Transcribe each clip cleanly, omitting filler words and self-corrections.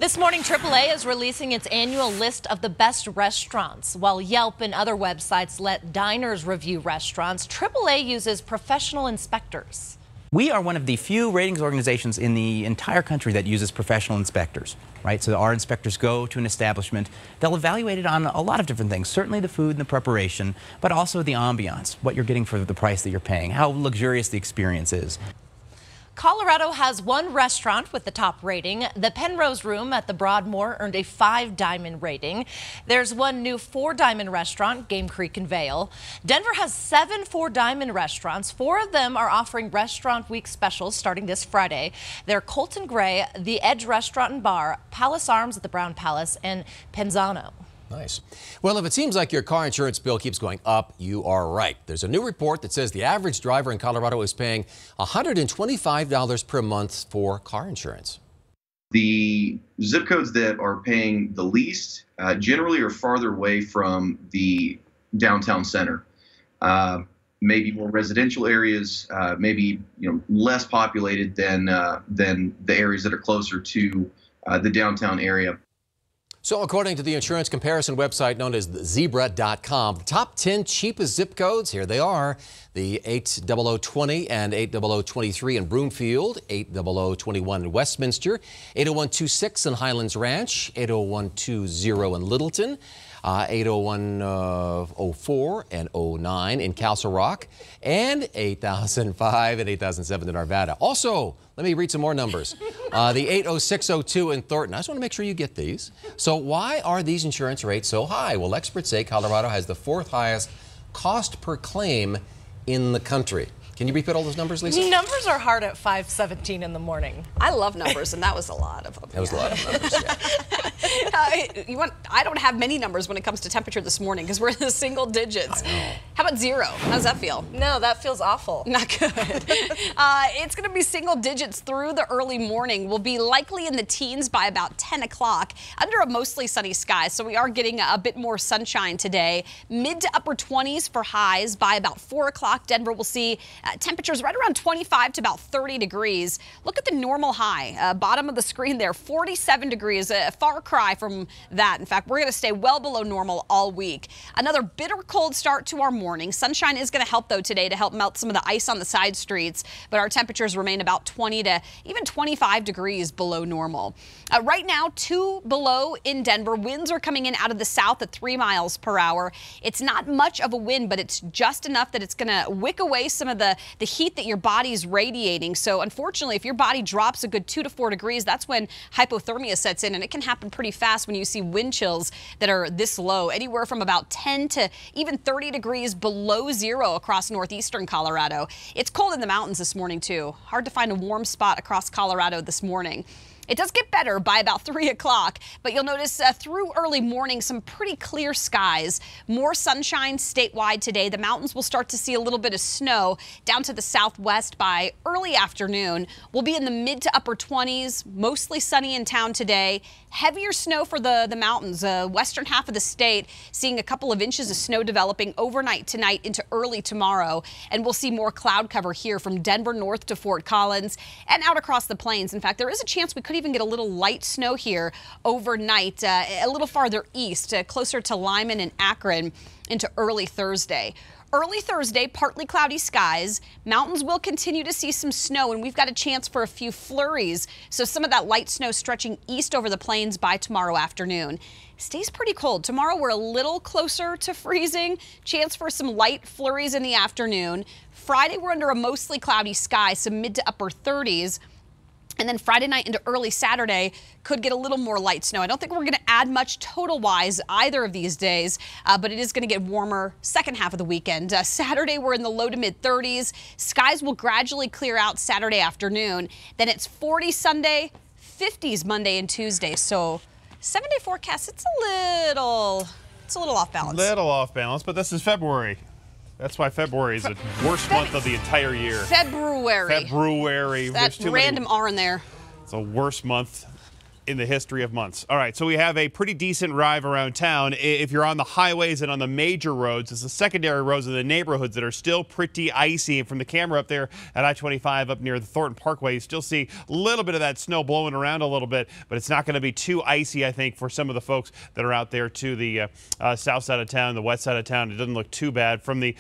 This morning, AAA is releasing its annual list of the best restaurants. While Yelp and other websites let diners review restaurants, AAA uses professional inspectors. We are one of the few ratings organizations in the entire country that uses professional inspectors, right? So our inspectors go to an establishment. They'll evaluate it on a lot of different things, certainly the food and the preparation, but also the ambiance, what you're getting for the price that you're paying, how luxurious the experience is. Colorado has one restaurant with the top rating. The Penrose Room at the Broadmoor earned a 5-diamond rating. There's one new 4-diamond restaurant, Game Creek in Vail. Denver has 7 4-diamond restaurants. 4 of them are offering Restaurant Week specials starting this Friday. They're Colton Gray, The Edge Restaurant and Bar, Palace Arms at the Brown Palace, and Penzano. Nice. Well, if it seems like your car insurance bill keeps going up, you are right. There's a new report that says the average driver in Colorado is paying $125 per month for car insurance. The zip codes that are paying the least generally are farther away from the downtown center. Maybe more residential areas, maybe less populated than the areas that are closer to the downtown area. So according to the insurance comparison website known as Zebra.com, the top 10 cheapest zip codes, here they are. The 80020 and 80023 in Broomfield, 80021 in Westminster, 80126 in Highlands Ranch, 80120 in Littleton, 80104 and 09 in Castle Rock, and 8005 and 8007 in Arvada. Also, let me read some more numbers. The 80602 in Thornton. I just want to make sure you get these. So why are these insurance rates so high? Well, experts say Colorado has the 4th highest cost per claim in the country. Can you repeat all those numbers, Lisa? Numbers are hard at 5:17 in the morning. I love numbers, and that was a lot of them. That was a lot of numbers, yeah. I don't have many numbers when it comes to temperature this morning because we're in the single digits. How about 0? How does that feel? No, that feels awful. Not good. It's going to be single digits through the early morning. We'll be likely in the teens by about 10 o'clock under a mostly sunny sky. So we are getting a bit more sunshine today. Mid to upper 20s for highs by about 4 o'clock. Denver will see temperatures right around 25 to about 30 degrees. Look at the normal high, bottom of the screen there, 47 degrees, a far cry from that. In fact, we're going to stay well below normal all week. Another bitter cold start to our morning. Sunshine is going to help, though, today to help melt some of the ice on the side streets, but our temperatures remain about 20 to even 25 degrees below normal. Right now, 2 below in Denver. Winds are coming in out of the south at 3 miles per hour. It's not much of a wind, but it's just enough that it's going to wick away some of the heat that your body's radiating. So unfortunately, if your body drops a good 2 to 4 degrees, that's when hypothermia sets in, and it can happen pretty fast when you see wind chills that are this low, anywhere from about 10 to even 30 degrees below 0 across northeastern Colorado. It's cold in the mountains this morning, too. Hard to find a warm spot across Colorado this morning. It does get better by about 3 o'clock, but you'll notice through early morning some pretty clear skies. More sunshine statewide today. The mountains will start to see a little bit of snow down to the southwest by early afternoon. We'll be in the mid to upper 20s, mostly sunny in town today. Heavier snow for the mountains, western half of the state, seeing a couple of inches of snow developing overnight tonight into early tomorrow. And we'll see more cloud cover here from Denver north to Fort Collins and out across the plains. In fact, there is a chance we could even get a little light snow here overnight, a little farther east, closer to Lyman and Akron into early Thursday. Early Thursday, partly cloudy skies. Mountains will continue to see some snow, and we've got a chance for a few flurries. So some of that light snow stretching east over the plains by tomorrow afternoon. Stays pretty cold. Tomorrow we're a little closer to freezing. Chance for some light flurries in the afternoon. Friday we're under a mostly cloudy sky, some mid to upper 30s. And then Friday night into early Saturday could get a little more light snow. I don't think we're going to add much total-wise either of these days, but it is going to get warmer second half of the weekend. Saturday, we're in the low to mid-30s. Skies will gradually clear out Saturday afternoon. Then it's 40 Sunday, 50s Monday and Tuesday. So 7-day forecast, it's a little off balance. Little off balance, but this is February. That's why February is the worst month of the entire year. February. February. That random R in there. It's the worst month in the history of months. All right, so we have a pretty decent drive around town. If you're on the highways and on the major roads, it's the secondary roads in the neighborhoods that are still pretty icy. And from the camera up there at I-25 up near the Thornton Parkway, you still see a little bit of that snow blowing around a little bit, but it's not going to be too icy, I think, for some of the folks that are out there to the south side of town, the west side of town. It doesn't look too bad. From the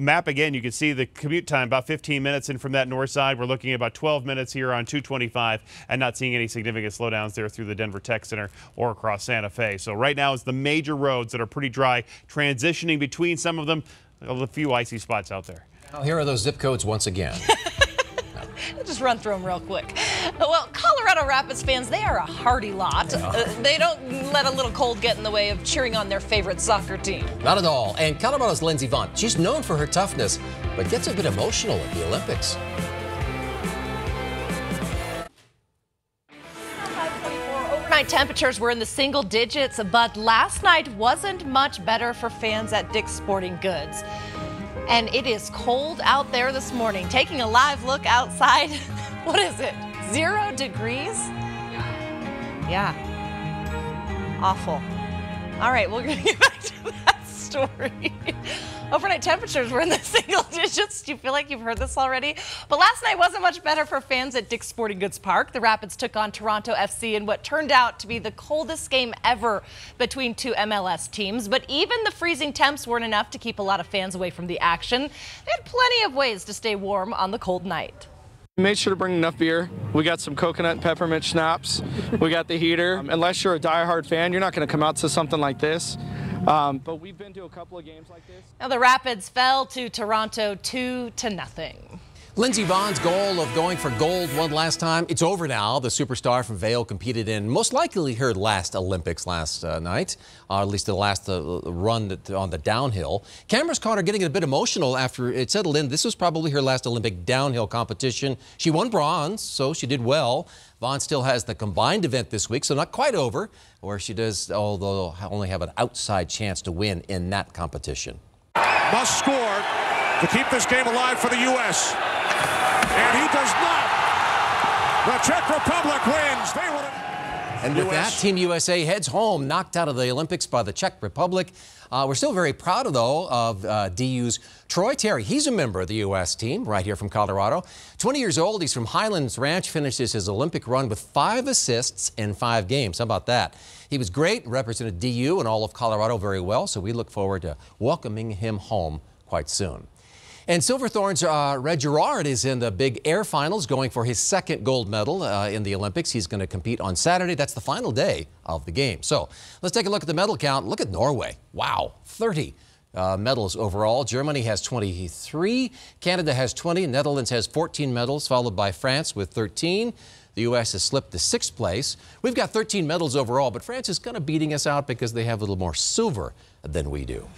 map, again, you can see the commute time, about 15 minutes. And from that north side, we're looking at about 12 minutes here on 225 and not seeing any significant slowdowns there through the Denver Tech Center or across Santa Fe. So right now it's the major roads that are pretty dry, transitioning between some of them, a few icy spots out there. Now, here are those zip codes once again. I'll just run through them real quick. Well, Colorado Rapids fans, they are a hardy lot. They don't let a little cold get in the way of cheering on their favorite soccer team. Not at all. And Colorado's Lindsey Vonn, she's known for her toughness, but gets a bit emotional at the Olympics. Overnight temperatures were in the single digits, but last night wasn't much better for fans at Dick's Sporting Goods. And it is cold out there this morning. Taking a live look outside, what is it, 0 degrees? Yeah. Awful. All right, we're gonna get back to that story. Overnight temperatures were in the single digits. Do you feel like you've heard this already? But last night wasn't much better for fans at Dick's Sporting Goods Park. The Rapids took on Toronto FC in what turned out to be the coldest game ever between two MLS teams. But even the freezing temps weren't enough to keep a lot of fans away from the action. They had plenty of ways to stay warm on the cold night. We made sure to bring enough beer. We got some coconut and peppermint schnapps. We got the heater. Unless you're a diehard fan, you're not going to come out to something like this. But we've been to a couple of games like this. Now the Rapids fell to Toronto 2-0. Lindsey Vonn's goal of going for gold one last time, it's over now. The superstar from Vail competed in most likely her last Olympics last night, or at least the last run on the downhill. Cameras caught her getting a bit emotional after it settled in. This was probably her last Olympic downhill competition. She won bronze, so she did well. Vonn still has the combined event this week, so not quite over, where she does, although only have an outside chance to win in that competition. Must score to keep this game alive for the U.S. And he does not. The Czech Republic wins. They will. And with that, Team USA heads home, knocked out of the Olympics by the Czech Republic. We're still very proud, though, of DU's Troy Terry. He's a member of the U.S. team right here from Colorado. 20 years old. He's from Highlands Ranch. Finishes his Olympic run with 5 assists in 5 games. How about that? He was great, represented DU and all of Colorado very well, so we look forward to welcoming him home quite soon. And Silverthorne's Red Gerard is in the big air finals, going for his 2nd gold medal in the Olympics. He's going to compete on Saturday. That's the final day of the game. So let's take a look at the medal count. Look at Norway. Wow, 30 medals overall. Germany has 23. Canada has 20. Netherlands has 14 medals, followed by France with 13. The U.S. has slipped to 6th place. We've got 13 medals overall, but France is kind of beating us out because they have a little more silver than we do.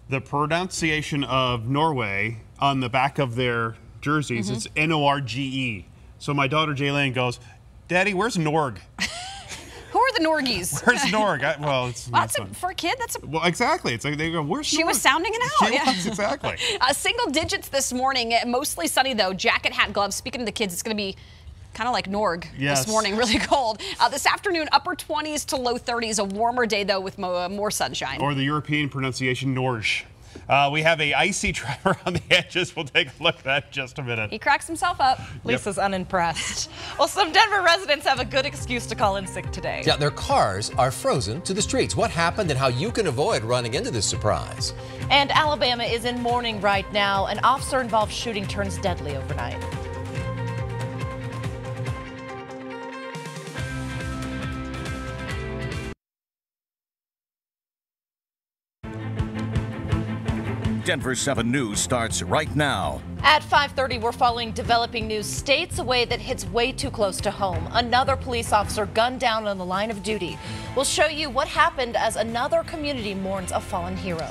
The pronunciation of Norway on the back of their jerseys, it's N-O-R-G-E. So my daughter Jaylene goes, Daddy, where's Norg? Who are the Norgies? Where's Norg? Well, it's for a kid, that's a... Well, exactly. It's like they go, where's Norg? She was sounding it out. She was, exactly. Single digits this morning, mostly sunny though. Jacket, hat, gloves. Speaking of the kids, it's going to be kind of like Norg this morning, really cold. This afternoon, upper 20s to low 30s, a warmer day though with more sunshine. Or the European pronunciation, Norge. We have a icy driver on the edges. We'll take a look at that in just a minute. He cracks himself up. Lisa's unimpressed. Well, some Denver residents have a good excuse to call in sick today. Yeah, their cars are frozen to the streets. What happened and how you can avoid running into this surprise. And Alabama is in mourning right now. An officer-involved shooting turns deadly overnight. Denver 7 News starts right now. At 5:30, we're following developing news states away that hits way too close to home. Another police officer gunned down on the line of duty. We'll show you what happened as another community mourns a fallen hero.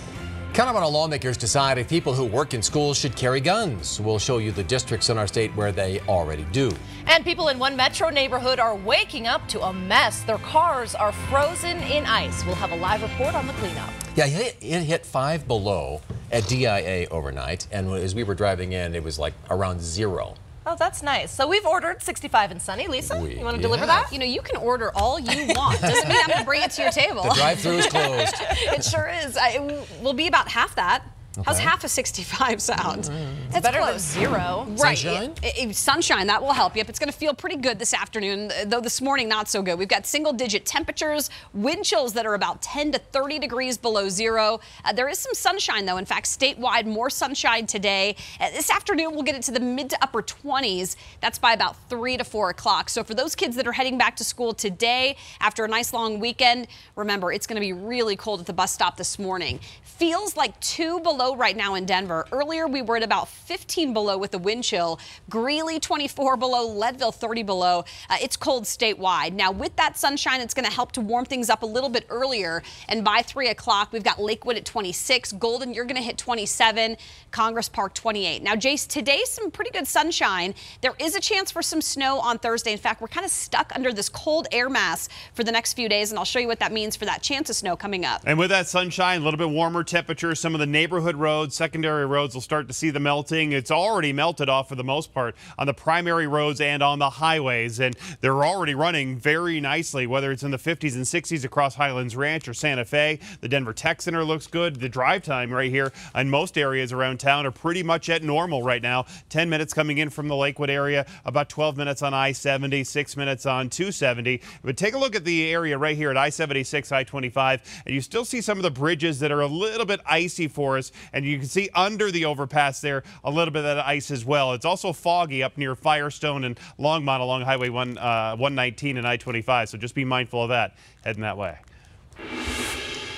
Colorado lawmakers decide if people who work in schools should carry guns. We'll show you the districts in our state where they already do. And people in one metro neighborhood are waking up to a mess. Their cars are frozen in ice. We'll have a live report on the cleanup. Yeah, it hit 5 below at DIA overnight, and as we were driving in, it was like around 0 Oh, that's nice. So we've ordered 65 and sunny. Lisa, you want to deliver that? You know, you can order all you want. Doesn't mean I'm going to bring it to your table. The drive-thru is closed. It sure is. It will be about half that. Okay. How's half of 65 sound? It's better than 0. Right. Sunshine? Sunshine, that will help you. It's going to feel pretty good this afternoon, though this morning not so good. We've got single-digit temperatures, wind chills that are about 10 to 30 degrees below 0. There is some sunshine, though. In fact, statewide, more sunshine today. This afternoon, we'll get it to the mid to upper 20s. That's by about 3 to 4 o'clock. So for those kids that are heading back to school today after a nice long weekend, remember, it's going to be really cold at the bus stop this morning. Feels like 2 below right now in Denver. Earlier, we were at about 15 below with the wind chill. Greeley, 24 below. Leadville, 30 below. It's cold statewide. Now, with that sunshine, it's going to help to warm things up a little bit earlier. And by 3 o'clock, we've got Lakewood at 26. Golden, you're going to hit 27. Congress Park, 28. Now, Jace, today, some pretty good sunshine. There is a chance for some snow on Thursday. In fact, we're kind of stuck under this cold air mass for the next few days, and I'll show you what that means for that chance of snow coming up. And with that sunshine, a little bit warmer temperature, some of the neighborhood roads, secondary roads will start to see the melting. It's already melted off for the most part on the primary roads and on the highways, and they're already running very nicely, whether it's in the 50s and 60s across Highlands Ranch or Santa Fe. The Denver Tech Center looks good. The drive time right here in most areas around town are pretty much at normal right now. 10 minutes coming in from the Lakewood area, about 12 minutes on I-70, 6 minutes on 270. But take a look at the area right here at I-76, I-25, and you still see some of the bridges that are a little bit icy for us, and you can see under the overpass there a little bit of that ice as well. It's also foggy up near Firestone and Longmont along Highway 119 and I-25, so just be mindful of that heading that way.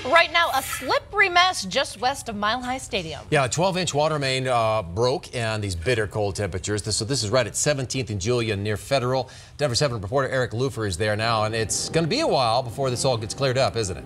Right now, a slippery mess just west of Mile High Stadium. Yeah, a 12-inch water main broke, and these bitter cold temperatures. So this is right at 17th and Julian near Federal. Denver 7 reporter Eric Lufer is there now, and it's going to be a while before this all gets cleared up, isn't it?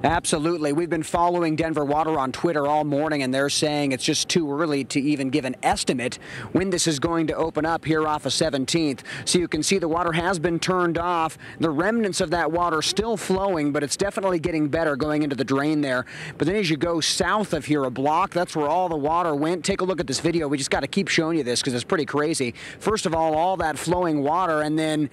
Absolutely. We've been following Denver Water on Twitter all morning, and they're saying it's just too early to even give an estimate when this is going to open up here off of 17th. So you can see the water has been turned off. The remnants of that water still flowing, but it's definitely getting better going into the drain there. But then as you go south of here a block, that's where all the water went. Take a look at this video. We just got to keep showing you this because it's pretty crazy. First of all that flowing water, and then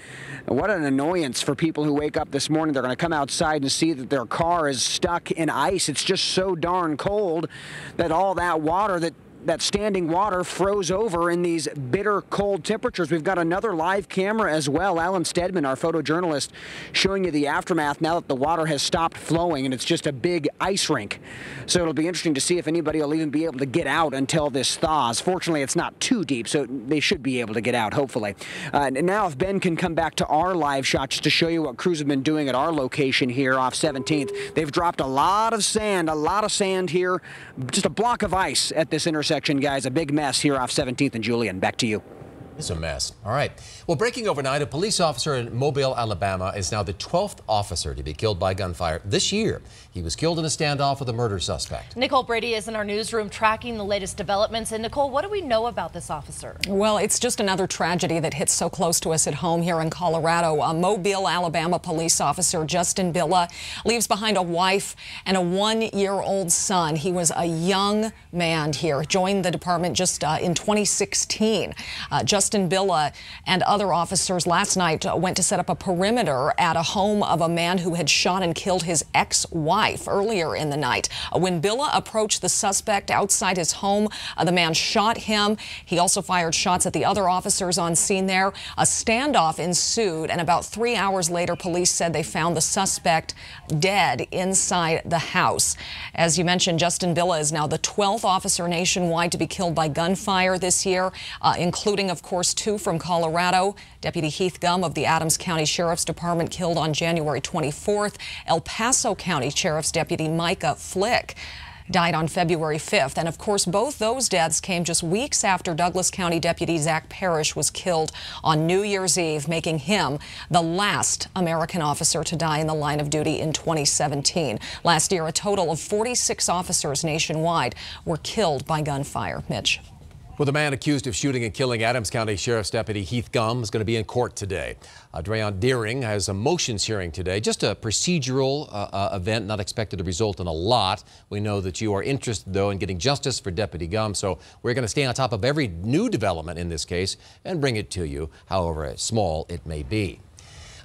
what an annoyance for people who wake up this morning. They're going to come outside and see that their car is stuck in ice. It's just so darn cold that all that water, that standing water, froze over in these bitter cold temperatures. We've got another live camera as well. Alan Stedman, our photojournalist, showing you the aftermath now that the water has stopped flowing and it's just a big ice rink. So it'll be interesting to see if anybody will even be able to get out until this thaws. Fortunately, it's not too deep, so they should be able to get out, hopefully. And now if Ben can come back to our live shot just to show you what crews have been doing at our location here off 17th. They've dropped a lot of sand here. Just a block of ice at this intersection, guys. A big mess here off 17th and Julian. Back to you. It's a mess. All right. Well, breaking overnight, a police officer in Mobile, Alabama is now the 12th officer to be killed by gunfire this year. He was killed in a standoff with a murder suspect. Nicole Brady is in our newsroom tracking the latest developments. And Nicole, what do we know about this officer? Well, it's just another tragedy that hits so close to us at home here in Colorado. A Mobile, Alabama police officer, Justin Billa, leaves behind a wife and a 1-year-old son. He was a young man here, joined the department just in 2016. Justin Billa and other officers last night went to set up a perimeter at a home of a man who had shot and killed his ex-wife earlier in the night. When Billa approached the suspect outside his home, the man shot him. He also fired shots at the other officers on scene there. A standoff ensued, and about 3 hours later, police said they found the suspect dead inside the house. As you mentioned, Justin Billa is now the 12th officer nationwide to be killed by gunfire this year, including, of course, 2 from Colorado. Deputy Heath Gum of the Adams County Sheriff's Department killed on January 24th. El Paso County Sheriff's Deputy Micah Flick died on February 5th. And of course, both those deaths came just weeks after Douglas County Deputy Zach Parrish was killed on New Year's Eve, making him the last American officer to die in the line of duty in 2017. Last year, a total of 46 officers nationwide were killed by gunfire. Mitch. Well, the man accused of shooting and killing Adams County Sheriff's Deputy Heath Gum is going to be in court today. Dreyon Deering has a motions hearing today, just a procedural event, not expected to result in a lot. We know that you are interested, though, in getting justice for Deputy Gum, so we're going to stay on top of every new development in this case and bring it to you, however small it may be.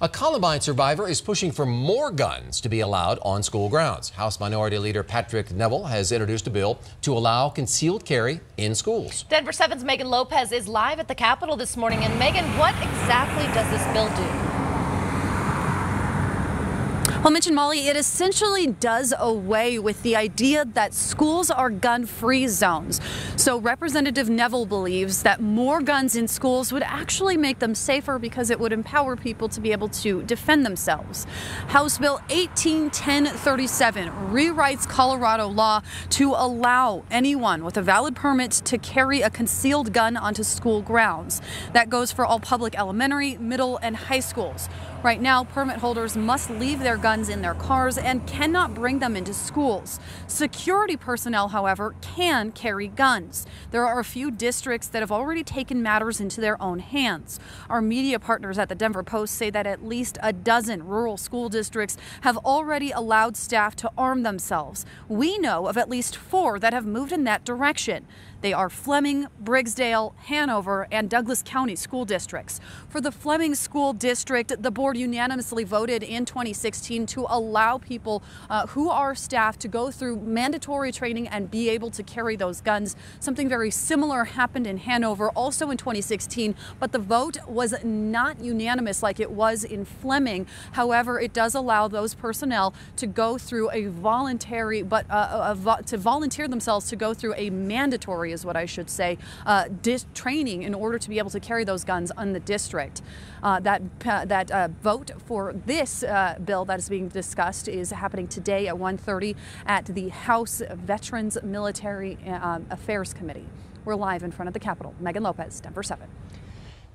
A Columbine survivor is pushing for more guns to be allowed on school grounds. House Minority Leader Patrick Neville has introduced a bill to allow concealed carry in schools. Denver 7's Megan Lopez is live at the Capitol this morning. And Megan, what exactly does this bill do? Well, Mitch and Molly, it essentially does away with the idea that schools are gun-free zones. So Representative Neville believes that more guns in schools would actually make them safer because it would empower people to be able to defend themselves. House Bill 181037 rewrites Colorado law to allow anyone with a valid permit to carry a concealed gun onto school grounds. That goes for all public elementary, middle, and high schools. Right now, permit holders must leave their guns in their cars and cannot bring them into schools. Security personnel, however, can carry guns. There are a few districts that have already taken matters into their own hands. Our media partners at the Denver Post say that at least a dozen rural school districts have already allowed staff to arm themselves. We know of at least 4 that have moved in that direction. They are Fleming, Briggsdale, Hanover, and Douglas County school districts. For the Fleming School District, the board unanimously voted in 2016 to allow people who are staff to go through mandatory training and be able to carry those guns. Something very similar happened in Hanover also in 2016, but the vote was not unanimous like it was in Fleming. However, it does allow those personnel to go through a voluntary, to volunteer themselves to go through a mandatory, is what I should say, training in order to be able to carry those guns on the district. That vote for this bill that is being discussed is happening today at 1:30 at the House Veterans Military Affairs Committee. We're live in front of the Capitol. Megan Lopez, Denver 7.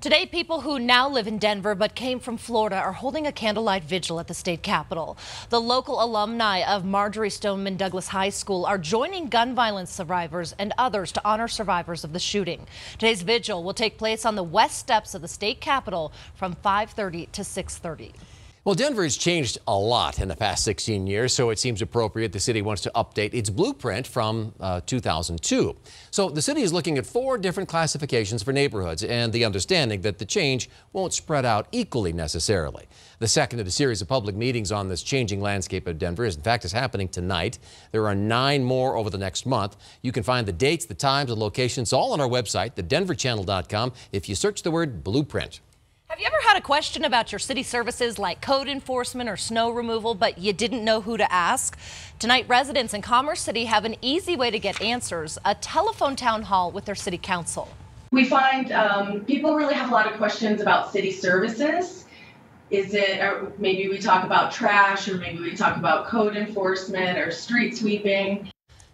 Today, people who now live in Denver but came from Florida are holding a candlelight vigil at the state capitol. The local alumni of Marjorie Stoneman Douglas High School are joining gun violence survivors and others to honor survivors of the shooting. Today's vigil will take place on the west steps of the state capitol from 5:30 to 6:30. Well, Denver has changed a lot in the past 16 years, so it seems appropriate the city wants to update its blueprint from 2002. So the city is looking at 4 different classifications for neighborhoods and the understanding that the change won't spread out equally necessarily. The second of the series of public meetings on this changing landscape of Denver is happening tonight. There are 9 more over the next month. You can find the dates, the times, and locations all on our website, thedenverchannel.com, if you search the word blueprint. Have you ever had a question about your city services like code enforcement or snow removal, but you didn't know who to ask? Tonight, residents in Commerce City have an easy way to get answers, a telephone town hall with their city council. We find people really have a lot of questions about city services. Or maybe we talk about trash, or maybe we talk about code enforcement or street sweeping.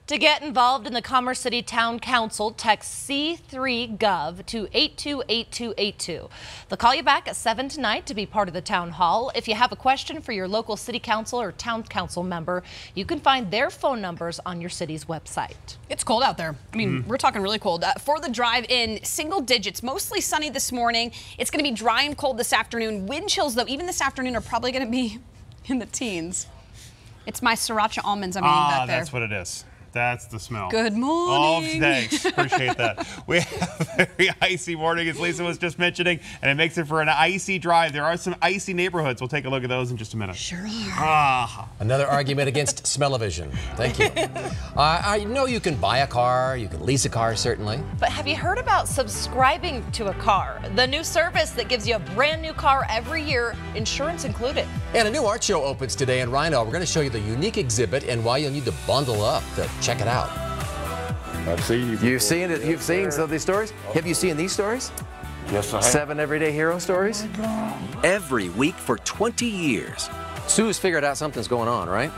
To get involved in the Commerce City Town Council, text C3GOV to 828282. They'll call you back at 7 tonight to be part of the town hall. If you have a question for your local city council or town council member, you can find their phone numbers on your city's website. It's cold out there. I mean, we're talking really cold. For the drive-in, single digits, mostly sunny this morning. It's going to be dry and cold this afternoon. Wind chills, though, even this afternoon are probably going to be in the teens. It's my sriracha almonds I'm eating back there. That's what it is. That's the smell. Good morning. Oh, thanks. Appreciate that. We have a very icy morning, as Lisa was just mentioning, and it makes it for an icy drive. There are some icy neighborhoods. We'll take a look at those in just a minute. Sure are. Another argument against smell-o-vision. Thank you. I know you can buy a car, you can lease a car, certainly. But have you heard about subscribing to a car? The new service that gives you a brand new car every year, insurance included. And a new art show opens today in Rhino. We're going to show you the unique exhibit and why you'll need to bundle up to check it out. I've seen you. You've seen it. You've seen some of these stories. Have you seen these stories? Yes, I have. 7 everyday hero stories. Every week for 20 years. Sue's figured out something's going on, right?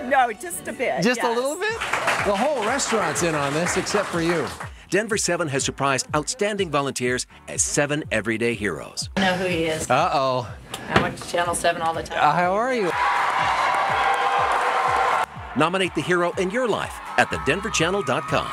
No, just a bit. Just a little bit? The whole restaurant's in on this, except for you. Denver 7 has surprised outstanding volunteers as 7 everyday heroes. I know who he is. Uh-oh. I watch Channel 7 all the time. How are you? Nominate the hero in your life at thedenverchannel.com.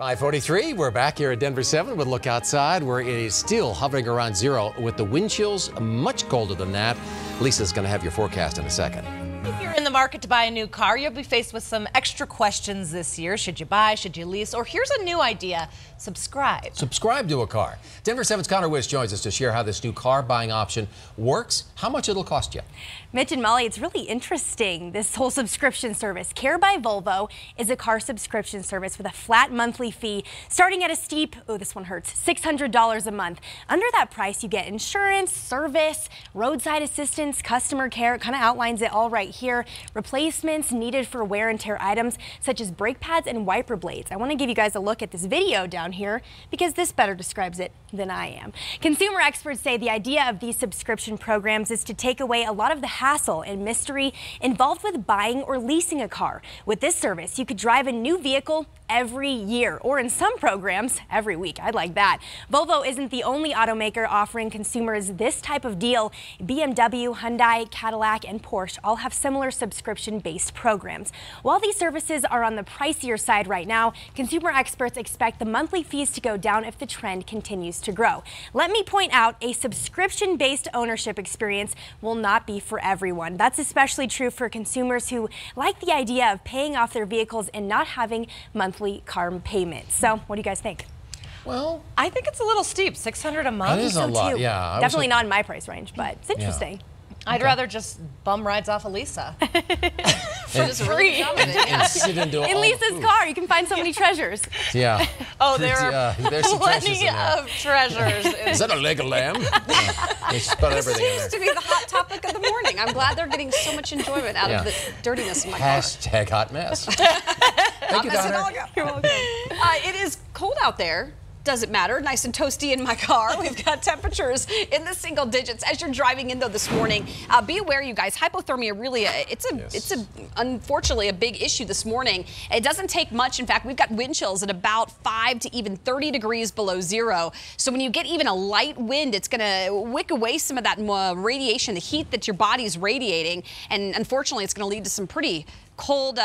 5:43, we're back here at Denver 7 with a look outside where it is still hovering around 0 with the wind chills much colder than that. Lisa's going to have your forecast in a second. If you're in the market to buy a new car, you'll be faced with some extra questions this year. Should you buy? Should you lease? Or here's a new idea, subscribe. Subscribe to a car. Denver 7's Connor Wish joins us to share how this new car buying option works, how much it'll cost you. Mitch and Molly, it's really interesting, this whole subscription service. Care by Volvo is a car subscription service with a flat monthly fee starting at a steep, oh, this one hurts, $600 a month. Under that price, you get insurance, service, roadside assistance, customer care. It kind of outlines it all right here. Replacements needed for wear and tear items such as brake pads and wiper blades. I want to give you guys a look at this video down here because this better describes it than I am. Consumer experts say the idea of these subscription programs is to take away a lot of the hassle and mystery involved with buying or leasing a car. With this service, you could drive a new vehicle every year, or in some programs, every week. I'd like that. Volvo isn't the only automaker offering consumers this type of deal. BMW, Hyundai, Cadillac, and Porsche all have similar subscription-based programs. While these services are on the pricier side right now, consumer experts expect the monthly fees to go down if the trend continues to grow. Let me point out, a subscription-based ownership experience will not be for everyone. That's especially true for consumers who like the idea of paying off their vehicles and not having monthly car payments. So what do you guys think? Well, I think it's a little steep, $600 a month. That is a lot, yeah. Definitely not in my price range, but it's interesting. Yeah. I'd rather just bum rides off of Lisa. For just free. And sit into In all the Lisa's food. car, you can find so many treasures. Yeah. Oh, there are there's some treasures plenty in there. of treasures. Is that a leg of lamb? They just put everything in Seems there. to be the hot topic of the morning. I'm glad they're getting so much enjoyment out of the dirtiness in my car. Hashtag hot mess. Thank you, Connor. You're welcome. It is cold out there. Doesn't matter. Nice and toasty in my car. We've got temperatures in the single digits as you're driving in though this morning. Be aware, you guys. Hypothermia really it's unfortunately a big issue this morning. It doesn't take much. In fact, we've got wind chills at about 5 to even 30 degrees below zero. So when you get even a light wind, it's going to wick away some of that radiation, the heat that your body's radiating, and unfortunately, it's going to lead to some pretty cold.